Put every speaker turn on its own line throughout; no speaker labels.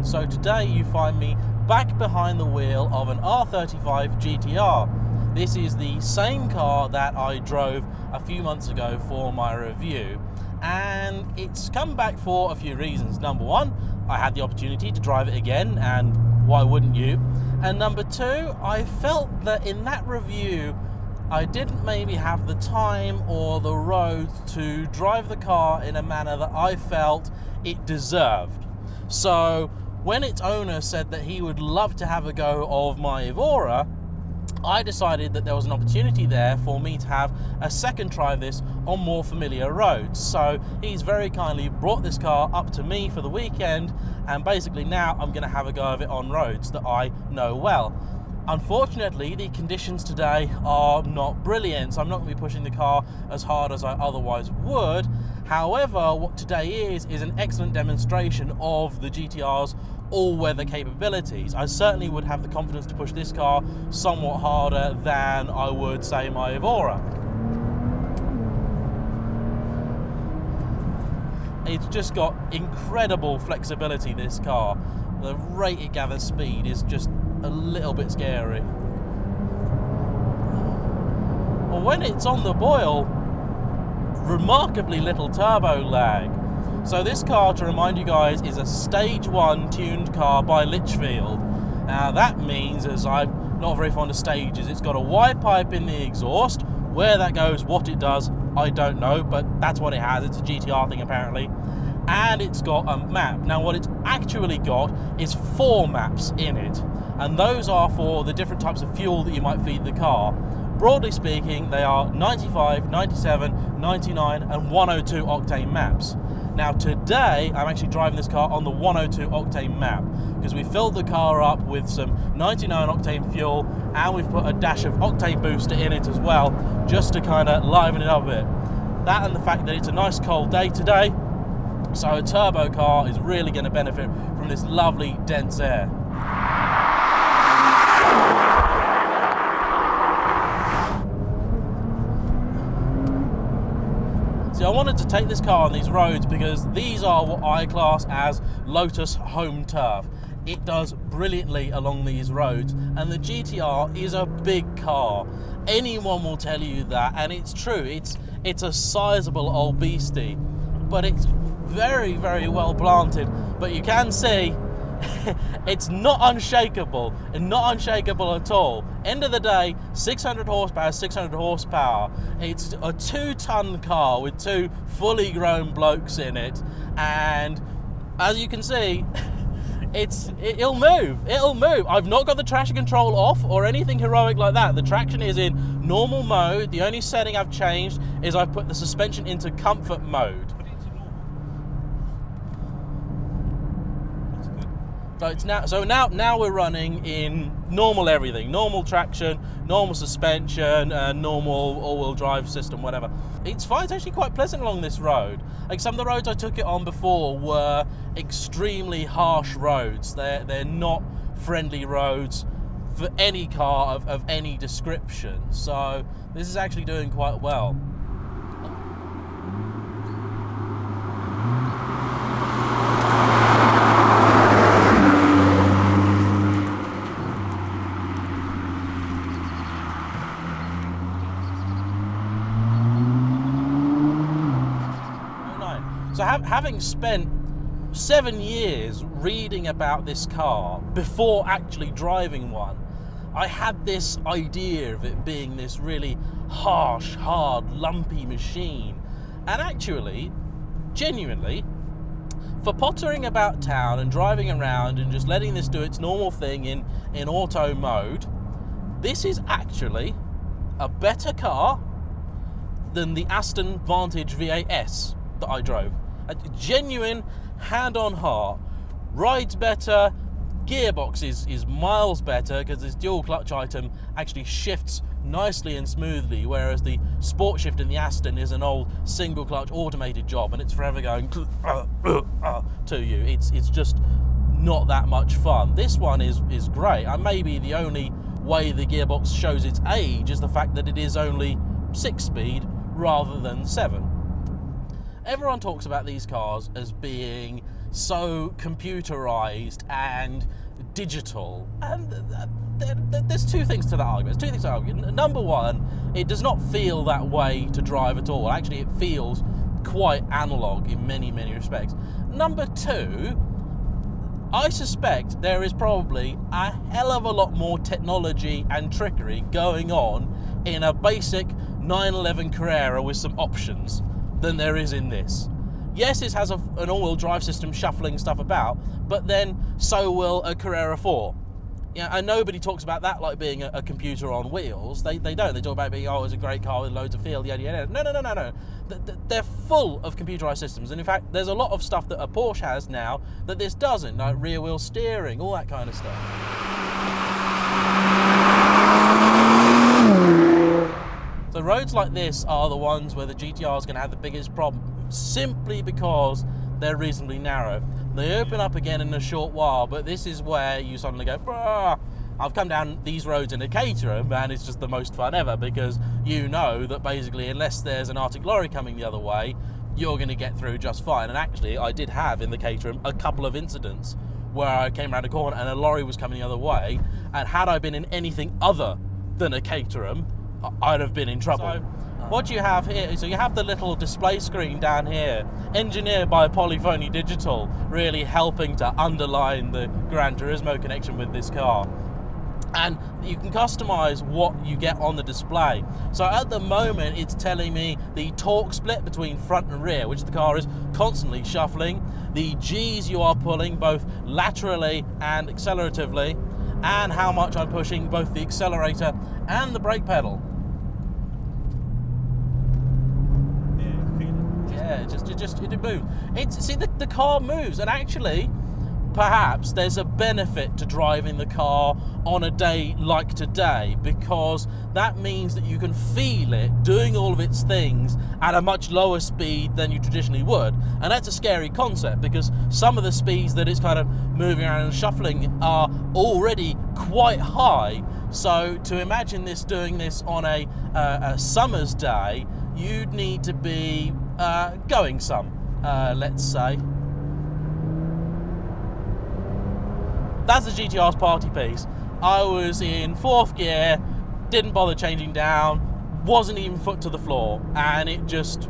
again. So today you find me back behind the wheel of an R35 GT-R. This is the same car that I drove a few months ago for my review, and it's come back for a few reasons. Number one, I had the opportunity to drive it again, and why wouldn't you? And number two, I felt that in that review I didn't maybe have the time or the road to drive the car in a manner that I felt it deserved. So when its owner said that he would love to have a go of my Evora, I decided that there was an opportunity there for me to have a second try of this on more familiar roads. So he's very kindly brought this car up to me for the weekend, and basically now I'm going to have a go of it on roads that I know well. Unfortunately, the conditions today are not brilliant, so I'm not going to be pushing the car as hard as I otherwise would. However, what today is an excellent demonstration of the GT-R's all-weather capabilities. I certainly would have the confidence to push this car somewhat harder than I would, say, my Evora. It's just got incredible flexibility, this car. The rate it gathers speed is just a little bit scary. Well, when it's on the boil, remarkably little turbo lag. So this car, to remind you guys, is a stage 1 tuned car by Litchfield. Now that means, as I'm not very fond of stages, it's got a wide pipe in the exhaust. Where that goes, what it does, I don't know, but that's what it has. It's a GT-R thing apparently. And it's got a map. Now what it's actually got is 4 maps in it, and those are for the different types of fuel that you might feed the car. Broadly speaking, they are 95, 97, 99 and 102 octane maps. Now today, I'm actually driving this car on the 102 octane map because we filled the car up with some 99 octane fuel, and we've put a dash of octane booster in it as well, just to kind of liven it up a bit. That and the fact that it's a nice cold day today, so a turbo car is really going to benefit from this lovely dense air. I wanted to take this car on these roads because these are what I class as Lotus home turf. It does brilliantly along these roads, and the GT-R is a big car. Anyone will tell you that, and it's true. It's a sizable old beastie, but it's very, very well planted. But you can see it's not unshakable, and not unshakable at all. End of the day, 600 horsepower, 600 horsepower. It's a 2-ton car with 2 fully grown blokes in it, and as you can see, it'll move. I've not got the traction control off or anything heroic like that. The traction is in normal mode. The only setting I've changed is I've put the suspension into comfort mode. So now we're running in normal everything, normal traction, normal suspension, normal all-wheel drive system, whatever. It's fine. It's actually quite pleasant along this road. Like some of the roads I took it on before were extremely harsh roads. They're not friendly roads for any car of any description. So this is actually doing quite well. So having spent 7 years reading about this car before actually driving one, I had this idea of it being this really harsh, hard, lumpy machine. And actually, genuinely, for pottering about town and driving around and just letting this do its normal thing in auto mode, this is actually a better car than the Aston Vantage V8S that I drove. A genuine hand on heart. Rides better, gearbox is miles better because this dual clutch item actually shifts nicely and smoothly, whereas the sport shift in the Aston is an old single clutch automated job, and it's forever going to you. It's just not that much fun. This one is great, and maybe the only way the gearbox shows its age is the fact that it is only 6-speed rather than 7. Everyone talks about these cars as being so computerized and digital? And there's two things to that argument. Number one, it does not feel that way to drive at all. Actually, it feels quite analog in many, many respects. Number two, I suspect there is probably a hell of a lot more technology and trickery going on in a basic 911 Carrera with some options than there is in this. Yes, it has an all-wheel drive system shuffling stuff about, but then so will a Carrera 4. Yeah, and nobody talks about that like being a computer on wheels. They don't. They talk about being, oh, it's a great car with loads of feel, yada, yada. No. They're full of computerized systems. And in fact, there's a lot of stuff that a Porsche has now that this doesn't, like rear wheel steering, all that kind of stuff. So roads like this are the ones where the GT-R is going to have the biggest problem, simply because they're reasonably narrow. They open up again in a short while, but this is where you suddenly go, "Bruh, I've come down these roads in a Caterham, and it's just the most fun ever," because you know that basically unless there's an Arctic lorry coming the other way, you're going to get through just fine. And actually, I did have in the Caterham a couple of incidents where I came around a corner and a lorry was coming the other way, and had I been in anything other than a Caterham, I'd have been in trouble. So, what you have here, so you have the little display screen down here, engineered by Polyphony Digital, really helping to underline the Gran Turismo connection with this car. And you can customize what you get on the display. So at the moment, it's telling me the torque split between front and rear, which the car is constantly shuffling, the G's you are pulling both laterally and acceleratively, and how much I'm pushing both the accelerator and the brake pedal. Yeah, it moves. See, the car moves, and actually, perhaps there's a benefit to driving the car on a day like today, because that means that you can feel it doing all of its things at a much lower speed than you traditionally would. And that's a scary concept, because some of the speeds that it's kind of moving around and shuffling are already quite high. So to imagine this doing this on a summer's day, you'd need to be going some, let's say. That's the GT-R's party piece. I was in 4th gear, didn't bother changing down, wasn't even foot to the floor, and it just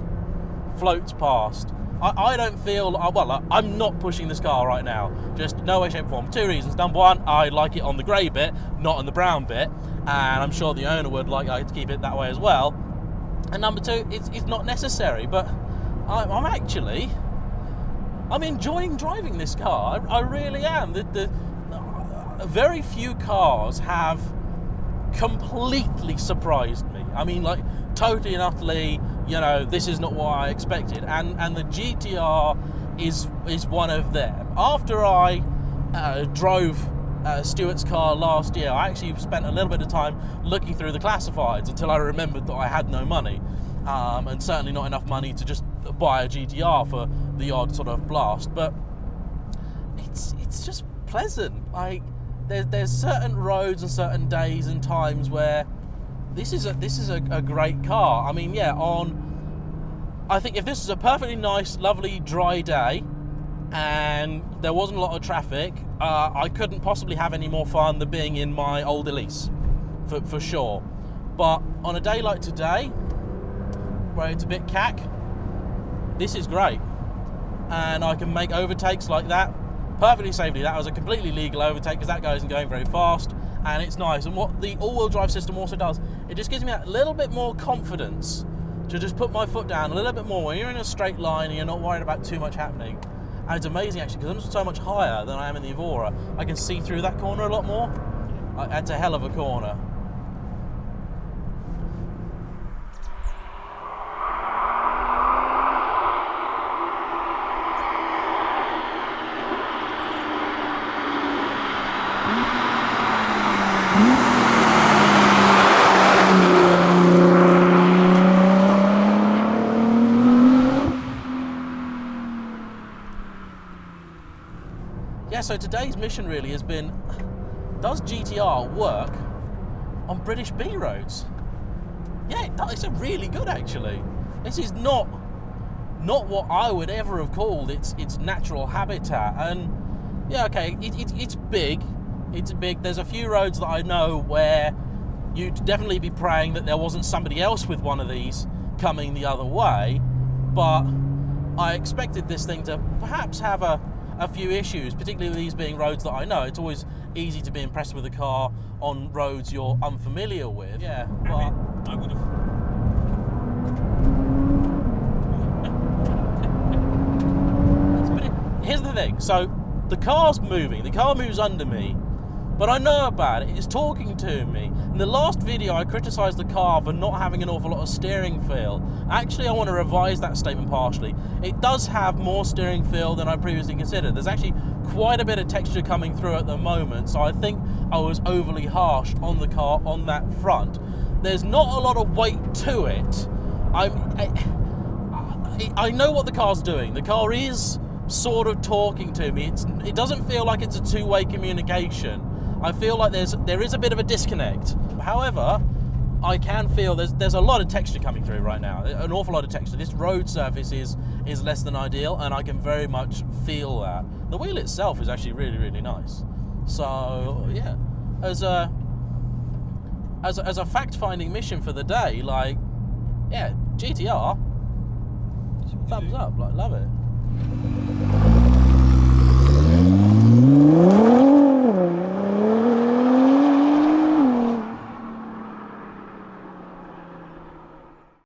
floats past. I don't feel, well, I'm not pushing this car right now, just no way, shape, or form. 2 reasons. Number one, I like it on the grey bit, not on the brown bit, and I'm sure the owner would like to keep it that way as well. And number two, it's not necessary, but I'm enjoying driving this car. I really am. Very few cars have completely surprised me. I mean, like, totally and utterly, you know, this is not what I expected. And the GT-R is one of them. After I drove Stuart's car last year, I actually spent a little bit of time looking through the classifieds until I remembered that I had no money, and certainly not enough money to just buy a GT-R for the odd sort of blast. But it's just pleasant. Like, there's certain roads and certain days and times where this is a great car. I mean, yeah, I think if this was a perfectly nice, lovely, dry day and there wasn't a lot of traffic, I couldn't possibly have any more fun than being in my old Elise, for sure. But on a day like today, where it's a bit cack, this is great. And I can make overtakes like that perfectly safely. That was a completely legal overtake, because that guy isn't going very fast, and it's nice. And what the all-wheel drive system also does, it just gives me a little bit more confidence to just put my foot down a little bit more when you're in a straight line and you're not worried about too much happening. And it's amazing, actually, because I'm so much higher than I am in the Evora. I can see through that corner a lot more. That's a hell of a corner. Yeah, so today's mission really has been, does GT-R work on British B roads? Yeah, it does. It's really good, actually. This is not not what I would ever have called its natural habitat. And yeah, okay, it's big. It's big. There's a few roads that I know where you'd definitely be praying that there wasn't somebody else with one of these coming the other way, but I expected this thing to perhaps have a few issues, particularly these being roads that I know. It's always easy to be impressed with a car on roads you're unfamiliar with. Yeah, but
I would have.
Here's the thing. So the car's moving. The car moves under me, but I know about it. It's talking to me. In the last video, I criticised the car for not having an awful lot of steering feel. Actually, I want to revise that statement partially. It does have more steering feel than I previously considered. There's actually quite a bit of texture coming through at the moment, so I think I was overly harsh on the car on that front. There's not a lot of weight to it. I know what the car's doing. The car is sort of talking to me. It doesn't feel like it's a two-way communication. I feel like there is a bit of a disconnect. However, I can feel there's a lot of texture coming through right now, an awful lot of texture. This road surface is less than ideal, and I can very much feel that. The wheel itself is actually really, really nice. So yeah, as a fact-finding mission for the day, like, yeah, GT-R, thumbs up, like, love it.